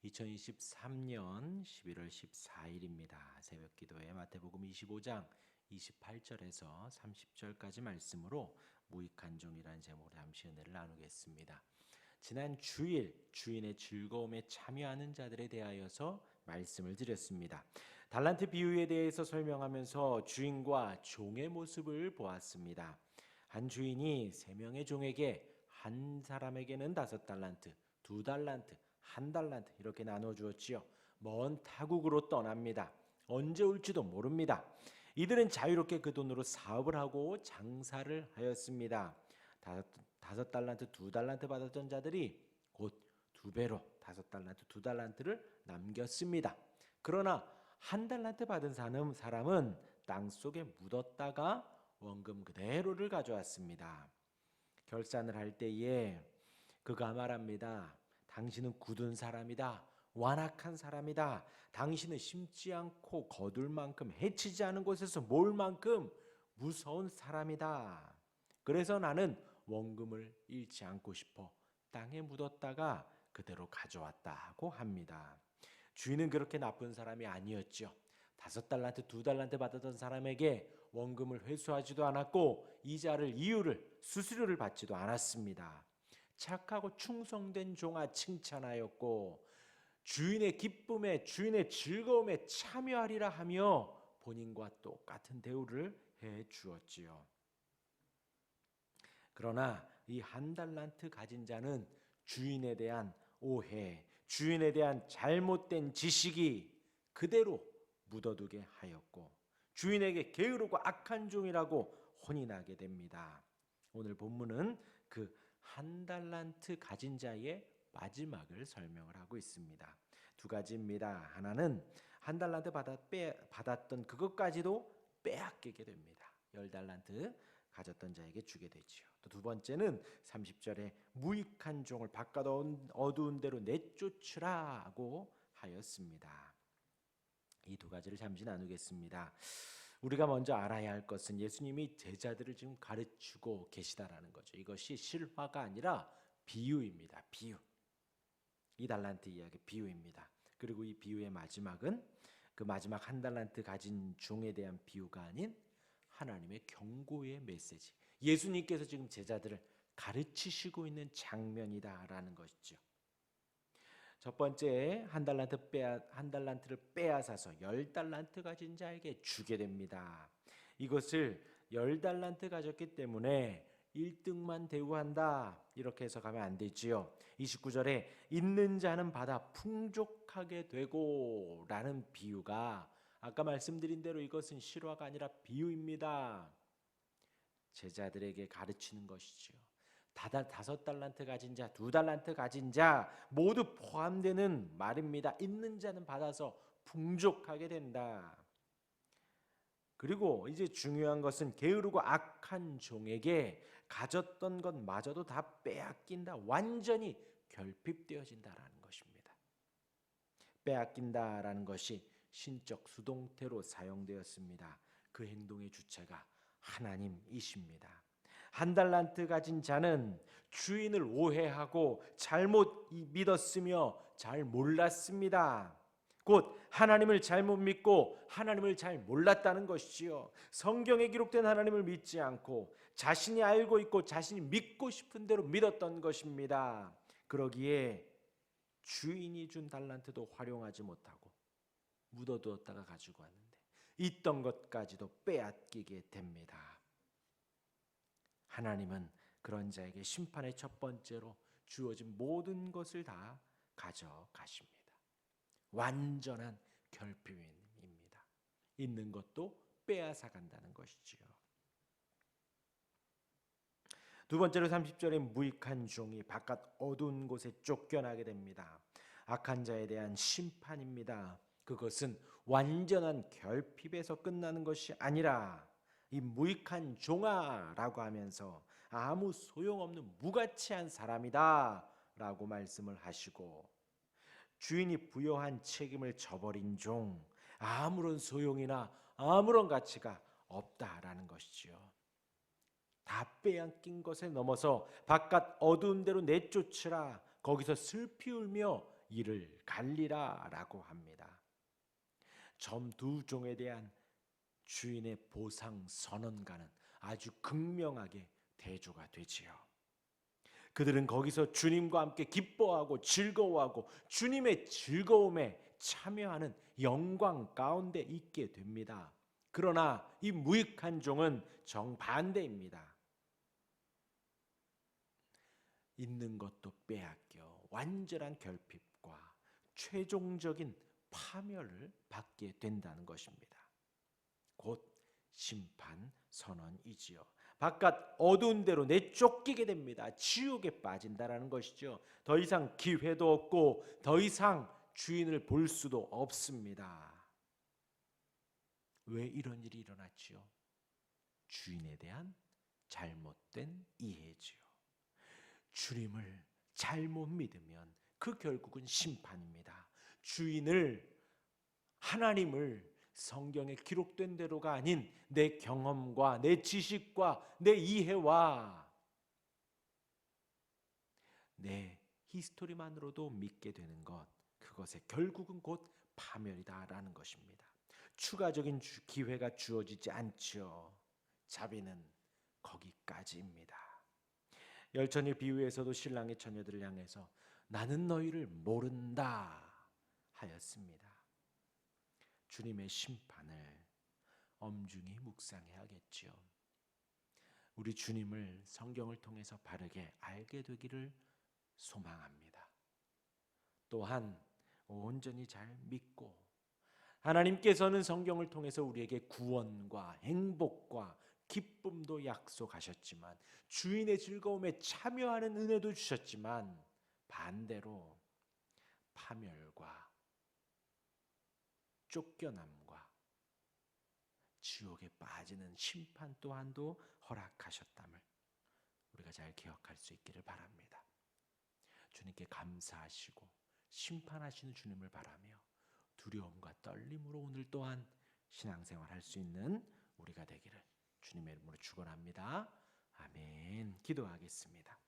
2023년 11월 14일입니다. 새벽 기도에 마태복음 25장 28절에서 30절까지 말씀으로 무익한 종이라는 제목으로 잠시 은혜를 나누겠습니다. 지난 주일 주인의 즐거움에 참여하는 자들에 대하여서 말씀을 드렸습니다. 달란트 비유에 대해서 설명하면서 주인과 종의 모습을 보았습니다. 한 주인이 3명의 종에게 한 사람에게는 5달란트, 2달란트, 1달란트 이렇게 나눠주었지요. 먼 타국으로 떠납니다. 언제 올지도 모릅니다. 이들은 자유롭게 그 돈으로 사업을 하고 장사를 하였습니다. 5달란트, 2달란트 받았던 자들이 곧 2배로 5달란트, 2달란트를 남겼습니다. 그러나 1달란트 받은 사람은 땅속에 묻었다가 원금 그대로를 가져왔습니다. 결산을 할 때에 그가 말합니다. 당신은 굳은 사람이다. 완악한 사람이다. 당신은 심지 않고 거둘 만큼 해치지 않은 곳에서 몰 만큼 무서운 사람이다. 그래서 나는 원금을 잃지 않고 싶어 땅에 묻었다가 그대로 가져왔다고 합니다. 주인은 그렇게 나쁜 사람이 아니었죠. 5달란트, 2달란트 받았던 사람에게 원금을 회수하지도 않았고 이유를 수수료를 받지도 않았습니다. 착하고 충성된 종아 칭찬하였고 주인의 기쁨에 주인의 즐거움에 참여하리라 하며 본인과 똑같은 대우를 해 주었지요. 그러나 이 1달란트 가진 자는 주인에 대한 오해, 주인에 대한 잘못된 지식이 그대로 묻어두게 하였고 주인에게 게으르고 악한 종이라고 혼이 나게 됩니다. 오늘 본문은 그 1달란트 가진 자의 마지막을 설명을 하고 있습니다. 2가지입니다. 하나는 1달란트 받았던 그것까지도 빼앗기게 됩니다. 10달란트 가졌던 자에게 주게 되지요. 또 2번째는 30절에 무익한 종을 바깥 어두운 데로 내쫓으라고 하였습니다. 이 2가지를 잠시 나누겠습니다. 우리가 먼저 알아야 할 것은 예수님이 제자들을 지금 가르치고 계시다라는 거죠. 이것이 실화가 아니라 비유입니다. 비유. 이 달란트 이야기 비유입니다. 그리고 이 비유의 마지막은 그 마지막 1달란트 가진 종에 대한 비유가 아닌 하나님의 경고의 메시지. 예수님께서 지금 제자들을 가르치시고 있는 장면이다라는 것이죠. 첫 번째 1달란트를 빼앗아서 10달란트 가진 자에게 주게 됩니다. 이것을 10달란트 가졌기 때문에 1등만 대우한다 이렇게 해석하면 안 되지요. 29절에 있는 자는 받아 풍족하게 되고 라는 비유가 아까 말씀드린 대로 이것은 실화가 아니라 비유입니다. 제자들에게 가르치는 것이지요. 5달란트 가진 자, 2달란트 가진 자 모두 포함되는 말입니다. 있는 자는 받아서 풍족하게 된다. 그리고 이제 중요한 것은 게으르고 악한 종에게 가졌던 것마저도 다 빼앗긴다. 완전히 결핍되어진다라는 것입니다. 빼앗긴다라는 것이 신적 수동태로 사용되었습니다. 그 행동의 주체가 하나님이십니다. 1달란트 가진 자는 주인을 오해하고 잘못 믿었으며 잘 몰랐습니다. 곧 하나님을 잘못 믿고 하나님을 잘 몰랐다는 것이지요. 성경에 기록된 하나님을 믿지 않고 자신이 알고 있고 자신이 믿고 싶은 대로 믿었던 것입니다. 그러기에 주인이 준 달란트도 활용하지 못하고 묻어두었다가 가지고 왔는데 있던 것까지도 빼앗기게 됩니다. 하나님은 그런 자에게 심판의 첫 번째로 주어진 모든 것을 다 가져가십니다. 완전한 결핍입니다. 있는 것도 빼앗아 간다는 것이지요. 2번째로 30절에 무익한 종이 바깥 어두운 곳에 쫓겨나게 됩니다. 악한 자에 대한 심판입니다. 그것은 완전한 결핍에서 끝나는 것이 아니라 이 무익한 종아라고 하면서 아무 소용없는 무가치한 사람이다 라고 말씀을 하시고 주인이 부여한 책임을 저버린 종, 아무런 소용이나 아무런 가치가 없다라는 것이지요. 다 빼앗긴 것에 넘어서 바깥 어두운 데로 내쫓으라. 거기서 슬피 울며 이를 갈리라라고 합니다. 점 두 종에 대한 주인의 보상 선언과는 아주 극명하게 대조가 되지요. 그들은 거기서 주님과 함께 기뻐하고 즐거워하고 주님의 즐거움에 참여하는 영광 가운데 있게 됩니다. 그러나 이 무익한 종은 정반대입니다. 있는 것도 빼앗겨 완전한 결핍과 최종적인 파멸을 받게 된다는 것입니다. 곧 심판 선언이지요. 바깥 어두운 데로 내쫓기게 됩니다. 지옥에 빠진다라는 것이죠. 더 이상 기회도 없고 더 이상 주인을 볼 수도 없습니다. 왜 이런 일이 일어났지요? 주인에 대한 잘못된 이해지요. 주님을 잘못 믿으면 그 결국은 심판입니다. 주인을, 하나님을 성경에 기록된 대로가 아닌 내 경험과 내 지식과 내 이해와 내 히스토리만으로도 믿게 되는 것, 그것의 결국은 곧 파멸이다라는 것입니다. 추가적인 기회가 주어지지 않죠. 자비는 거기까지입니다. 열처녀 비유에서도 신랑의 처녀들을 향해서 나는 너희를 모른다 하였습니다. 주님의 심판을 엄중히 묵상해야겠지요. 우리 주님을 성경을 통해서 바르게 알게 되기를 소망합니다. 또한 온전히 잘 믿고 하나님께서는 성경을 통해서 우리에게 구원과 행복과 기쁨도 약속하셨지만 주인의 즐거움에 참여하는 은혜도 주셨지만 반대로 파멸과 쫓겨남과 지옥에 빠지는 심판 또한도 허락하셨담을 우리가 잘 기억할 수 있기를 바랍니다. 주님께 감사하시고 심판하시는 주님을 바라며 두려움과 떨림으로 오늘 또한 신앙생활 할 수 있는 우리가 되기를 주님의 이름으로 축원합니다. 아멘. 기도하겠습니다.